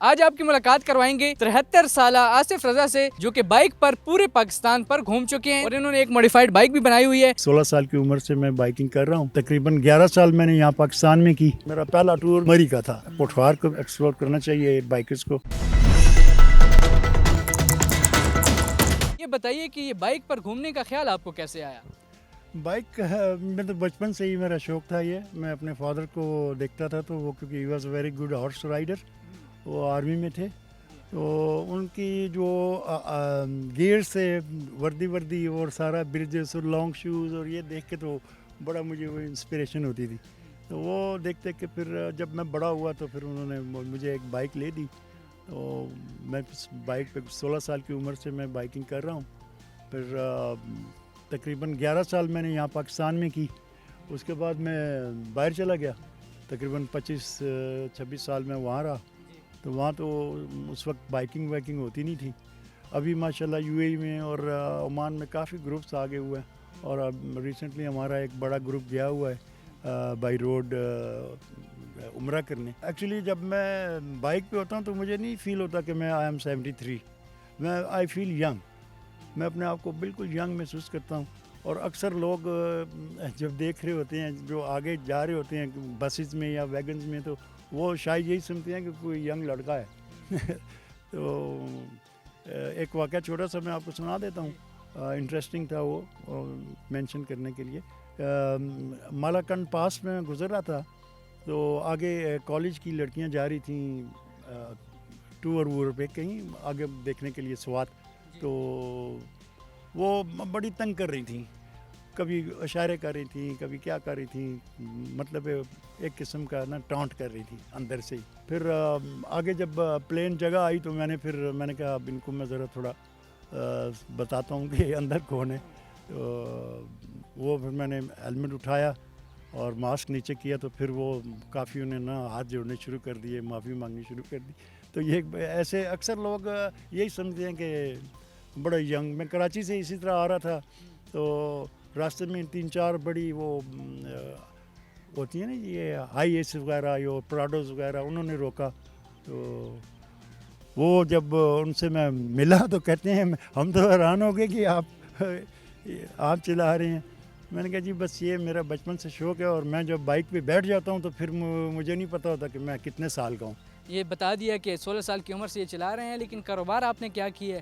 آج آپ کی ملاقات کروائیں گے 73 سالہ آصف رضا سے، جو کہ بائک پر پورے پاکستان پر گھوم چکے ہیں اور انہوں نے ایک موڈیفائڈ بائک بھی بنائی ہوئی ہے۔ 16 سال کی عمر سے میں بائکنگ کر رہا ہوں، تقریباً 11 سال میں نے یہاں پاکستان میں کی۔ میرا پہلا ٹور مری کا تھا۔ پٹھوار کو ایکسپلور کرنا چاہیے بائکرز کو۔ یہ بتائیے کہ یہ بائک پر گھومنے کا خیال آپ کو کیسے آیا؟ بائک میں تو بچپن سے ہی میرا شوق تھا یہ۔ میں اپنے فادر کو دیکھتا تھا تو وہ کیونکہ he was a very good horse rider, وہ آرمی میں تھے، تو ان کی جو گیئر سے وردی اور سارا برجز اور لانگ شوز اور یہ دیکھ کے تو بڑا مجھے وہ انسپریشن ہوتی تھی۔ تو وہ دیکھتے کہ پھر جب میں بڑا ہوا تو پھر انہوں نے مجھے ایک بائک لے دی، تو میں بائک پہ 16 سال کی عمر سے میں بائکنگ کر رہا ہوں۔ پھر تقریباً 11 سال میں نے یہاں پاکستان میں کی۔ اس کے بعد میں باہر چلا گیا، تقریباً 25-26 سال میں وہاں رہا، تو وہاں تو اس وقت بائکنگ وائکنگ ہوتی نہیں تھی۔ ابھی ماشاءاللہ یو اے ای میں اور عمان میں کافی گروپس آگے ہوئے ہیں، اور اب ریسنٹلی ہمارا ایک بڑا گروپ گیا ہوا ہے بائی روڈ عمرہ کرنے۔ ایکچولی جب میں بائک پہ ہوتا ہوں تو مجھے نہیں فیل ہوتا کہ میں آئی ایم 73، میں آئی فیل ینگ، میں اپنے آپ کو بالکل ینگ محسوس کرتا ہوں۔ اور اکثر لوگ جب دیکھ رہے ہوتے ہیں جو آگے جا رہے ہوتے ہیں بسز میں یا ویگنز میں، تو وہ شاید یہی سمجھتے ہیں کہ کوئی ینگ لڑکا ہے۔ تو ایک واقعہ چھوٹا سا میں آپ کو سنا دیتا ہوں، انٹرسٹنگ تھا وہ مینشن کرنے کے لیے۔ مالاکنڈ پاس میں گزر رہا تھا، تو آگے کالج کی لڑکیاں جا رہی تھیں ٹور وور پہ کہیں آگے دیکھنے کے لیے سوات، تو وہ بڑی تنگ کر رہی تھیں، کبھی اشارے کر رہی تھیں، کبھی کیا کر رہی تھیں، مطلب ایک قسم کا نا ٹانٹ کر رہی تھی اندر سے ہی۔ پھر آگے جب پلین جگہ آئی تو میں نے کہا اب ان کو میں ذرا تھوڑا بتاتا ہوں کہ اندر کون ہے۔ تو وہ پھر میں نے ہیلمٹ اٹھایا اور ماسک نیچے کیا، تو پھر وہ کافی انہیں نا ہاتھ جوڑنے شروع کر دیے، معافی مانگنی شروع کر دی۔ تو یہ ایسے اکثر لوگ یہی سمجھتے ہیں کہ بڑا ینگ۔ میں کراچی سے اسی طرح آ رہا تھا، تو راستے میں 3-4 بڑی وہ ہوتی ہیں نا یہ ہائی ایس وغیرہ یا پراڈوز وغیرہ، انہوں نے روکا، تو وہ جب ان سے میں ملا تو کہتے ہیں ہم تو حیران ہو گئے کہ آپ چلا رہے ہیں۔ میں نے کہا جی بس یہ میرا بچپن سے شوق ہے، اور میں جب بائک پہ بیٹھ جاتا ہوں تو پھر مجھے نہیں پتہ ہوتا کہ میں کتنے سال کا ہوں۔ یہ بتا دیا کہ 16 سال کی عمر سے یہ چلا رہے ہیں، لیکن کاروبار آپ نے کیا کی ہے؟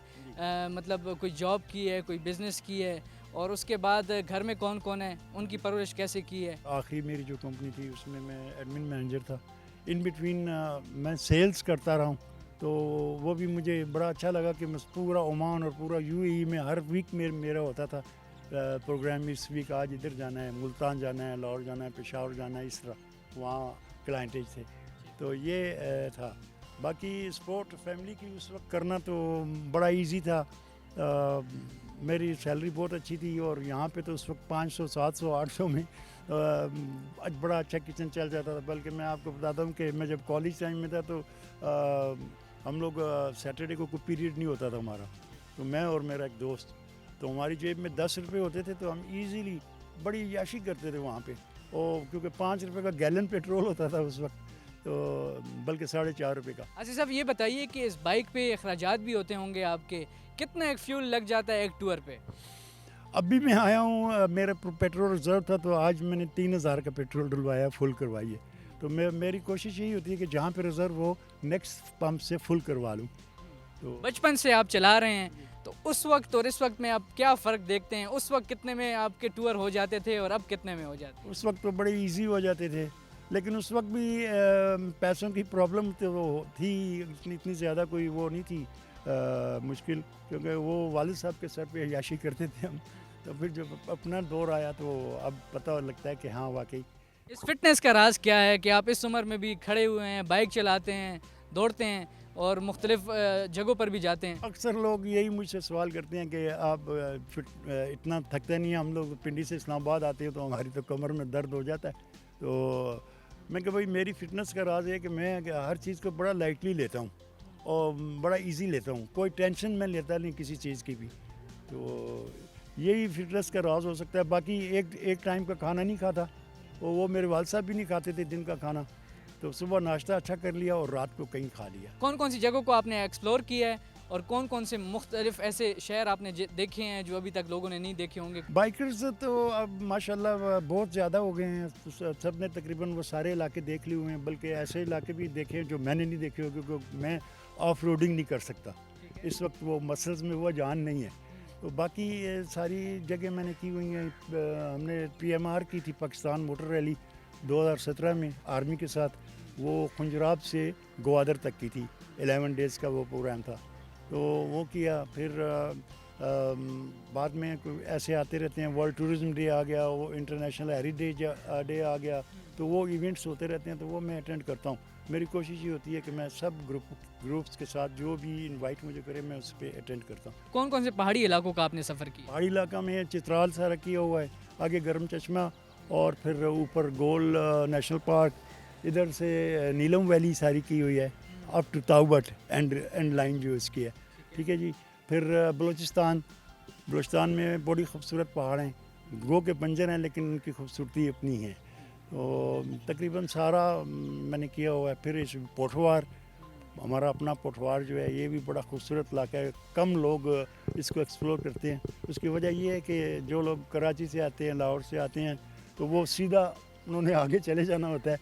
مطلب کوئی جاب کی ہے، کوئی بزنس کی ہے، اور اس کے بعد گھر میں کون کون ہے، ان کی پرورش کیسے کی ہے؟ آخری میری جو کمپنی تھی اس میں ایڈمن مینیجر تھا، ان بٹوین میں سیلز کرتا رہا ہوں، تو وہ بھی مجھے بڑا اچھا لگا کہ میں پورا عمان اور پورا یو اے ای میں ہر ویک میرا ہوتا تھا پروگرام، اس ویک آج ادھر جانا ہے، ملتان جانا ہے، لاہور جانا ہے، پشاور جانا ہے، اس طرح وہاں کلائنٹیج تھے، تو یہ تھا۔ باقی سپورٹ فیملی کی اس وقت کرنا تو بڑا ایزی تھا، میری سیلری بہت اچھی تھی، اور یہاں پہ تو اس وقت 500 700 800 میں بڑا اچھا کچن چل جاتا تھا۔ بلکہ میں آپ کو بتاتا ہوں کہ میں جب کالج ٹائم میں تھا تو ہم لوگ سیٹرڈے کو کوئی پیریڈ نہیں ہوتا تھا ہمارا، تو میں اور میرا ایک دوست، تو ہماری جیب میں 10 روپے ہوتے تھے، تو ہم ایزیلی بڑی عیاشی کرتے تھے وہاں پہ، اور کیونکہ 5 روپے کا گیلن پیٹرول ہوتا تھا اس وقت، تو بلکہ 4.5 روپے کا۔ آصف صاحب یہ بتائیے کہ اس بائک پہ اخراجات بھی ہوتے ہوں گے آپ کے، کتنا ایک فیول لگ جاتا ہے ایک ٹور پہ؟ ابھی میں آیا ہوں، میرا پیٹرول ریزرو تھا، تو آج میں نے 3000 کا پیٹرول ڈلوایا، فل کروائی ہے، تو میری کوشش یہی ہوتی ہے کہ جہاں پہ ریزرو ہو نیکسٹ پمپ سے فل کروا لوں۔ تو بچپن سے آپ چلا رہے ہیں، تو اس وقت اور اس وقت میں آپ کیا فرق دیکھتے ہیں؟ اس وقت کتنے میں آپ کے ٹور ہو جاتے تھے اور اب کتنے میں ہو جاتے ہیں؟ اس وقت تو بڑے ایزی ہو جاتے تھے، لیکن اس وقت بھی پیسوں کی پرابلم تو وہ تھی، اتنی زیادہ کوئی وہ نہیں تھی مشکل، کیونکہ وہ والد صاحب کے سر پہ عیاشی کرتے تھے ہم، تو پھر جب اپنا دور آیا تو اب پتہ لگتا ہے کہ ہاں واقعی۔ اس فٹنس کا راز کیا ہے کہ آپ اس عمر میں بھی کھڑے ہوئے ہیں، بائک چلاتے ہیں، دوڑتے ہیں اور مختلف جگہوں پر بھی جاتے ہیں؟ اکثر لوگ یہی مجھ سے سوال کرتے ہیں کہ آپ اتنا تھکتے نہیں ہیں؟ ہم لوگ پنڈی سے اسلام آباد آتے ہیں تو ہماری تو کمر میں درد ہو جاتا ہے، تو میں کہ بھائی میری فٹنس کا راز ہے کہ میں ہر چیز کو بڑا لائٹلی لیتا ہوں اور بڑا ایزی لیتا ہوں، کوئی ٹینشن میں لیتا نہیں کسی چیز کی بھی، تو یہی فٹنس کا راز ہو سکتا ہے۔ باقی ایک ٹائم کا کھانا نہیں کھاتا، وہ میرے والد صاحب بھی نہیں کھاتے تھے دن کا کھانا، تو صبح ناشتہ اچھا کر لیا اور رات کو کہیں کھا لیا. کون کون سی جگہوں کو آپ نے ایکسپلور کیا ہے اور کون کون سے مختلف ایسے شہر آپ نے دیکھے ہیں جو ابھی تک لوگوں نے نہیں دیکھے ہوں گے؟ بائکرز تو اب ماشاءاللہ بہت زیادہ ہو گئے ہیں, سب نے تقریباً وہ سارے علاقے دیکھ لیے ہوئے ہیں, بلکہ ایسے علاقے بھی دیکھے جو میں نے نہیں دیکھے ہوئے, کیونکہ میں آف روڈنگ نہیں کر سکتا اس وقت, وہ مسلز میں وہ جان نہیں ہے. تو باقی ساری جگہ میں نے کی ہوئی ہیں. ہم نے PMR کی تھی پاکستان موٹر ریلی 2017 میں آرمی کے ساتھ, وہ خنجراب سے گوادر تک کی تھی, 11 ڈیز کا وہ پروگرام تھا. تو وہ کیا, پھر بعد میں ایسے آتے رہتے ہیں, ورلڈ ٹورزم ڈے آ گیا, وہ انٹرنیشنل ہیریٹیج ڈے آ گیا, تو وہ ایونٹس ہوتے رہتے ہیں, تو وہ میں اٹینڈ کرتا ہوں. میری کوشش یہ ہوتی ہے کہ میں سب گروپس کے ساتھ جو بھی انوائٹ مجھے کرے میں اس پہ اٹینڈ کرتا ہوں. کون کون سے پہاڑی علاقوں کا آپ نے سفر کیا؟ پہاڑی علاقہ میں چترال سارا کیا ہوا ہے, آگے گرم چشمہ, اور پھر اوپر گول نیشنل پارک, ادھر سے نیلم ویلی ساری کی ہوئی ہے, اپ ٹو تاؤبٹ اینڈ لائن جو اس کی ہے. ٹھیک ہے جی. پھر بلوچستان میں بڑی خوبصورت پہاڑ ہیں, گو کے بنجر ہیں لیکن ان کی خوبصورتی اپنی ہے. تو تقریباً سارا میں نے کیا ہوا ہے. پھر اس پوٹھوار, ہمارا اپنا پوٹھوار جو ہے یہ بھی بڑا خوبصورت علاقہ ہے, کم لوگ اس کو ایکسپلور کرتے ہیں. اس کی وجہ یہ ہے کہ جو لوگ کراچی سے آتے ہیں, لاہور سے آتے ہیں, تو وہ سیدھا انہوں نے آگے چلے جانا ہوتا ہے,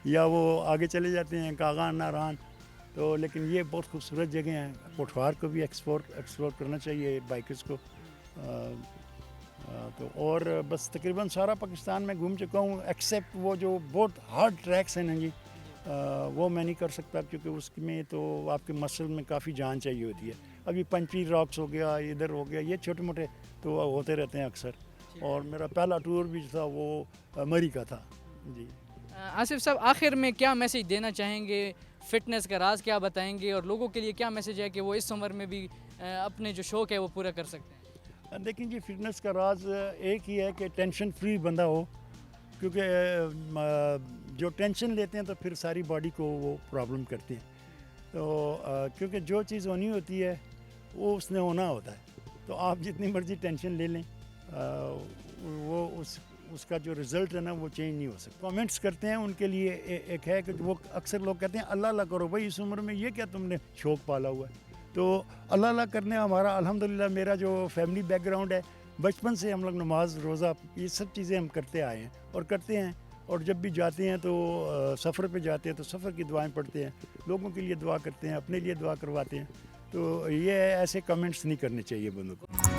یا وہ آگے چلے جاتے ہیں کاغان ناران. تو لیکن یہ بہت خوبصورت جگہ ہیں, پوٹھوار کو بھی ایکسپلور کرنا چاہیے بائکرز کو. تو اور بس تقریباً سارا پاکستان میں گھوم چکا ہوں, ایکسیپٹ وہ جو بہت ہارڈ ٹریکس ہیں نا جی, وہ میں نہیں کر سکتا, کیونکہ اس میں تو آپ کے مسل میں کافی جان چاہیے ہوتی ہے. ابھی پنچی راکس ہو گیا, ادھر ہو گیا, یہ چھوٹے موٹے تو ہوتے رہتے ہیں اکثر. اور میرا پہلا ٹور بھی تھا وہ مری کا تھا جی. آصف صاحب, آخر میں کیا میسیج دینا چاہیں گے, فٹنس کا راز کیا بتائیں گے, اور لوگوں کے لیے کیا میسیج ہے کہ وہ اس عمر میں بھی اپنے جو شوق ہے وہ پورا کر سکتے ہیں؟ دیکھیں جی, فٹنس کا راز ایک ہی ہے کہ ٹینشن فری بندہ ہو, کیونکہ جو ٹینشن لیتے ہیں تو پھر ساری باڈی کو وہ پرابلم کرتے ہیں. تو کیونکہ جو چیز ہونی ہوتی ہے وہ اس نے ہونا ہوتا ہے, تو آپ جتنی مرضی ٹینشن لے لیں, وہ اس کا جو رزلٹ ہے نا وہ چینج نہیں ہو سکتا. کامنٹس کرتے ہیں ان کے لیے ایک ہے کہ وہ اکثر لوگ کہتے ہیں اللہ اللہ کرو بھائی, اس عمر میں یہ کیا تم نے شوق پالا ہوا ہے. تو اللہ اللہ کرنے ہمارا الحمدللہ, میرا جو فیملی بیک گراؤنڈ ہے, بچپن سے ہم لوگ نماز روزہ یہ سب چیزیں ہم کرتے آئے ہیں اور کرتے ہیں. اور جب بھی جاتے ہیں تو سفر پہ جاتے ہیں تو سفر کی دعائیں پڑھتے ہیں, لوگوں کے لیے دعا کرتے ہیں, اپنے لیے دعا کرواتے ہیں. تو یہ ایسے کمنٹس نہیں کرنے چاہیے بندوں کو.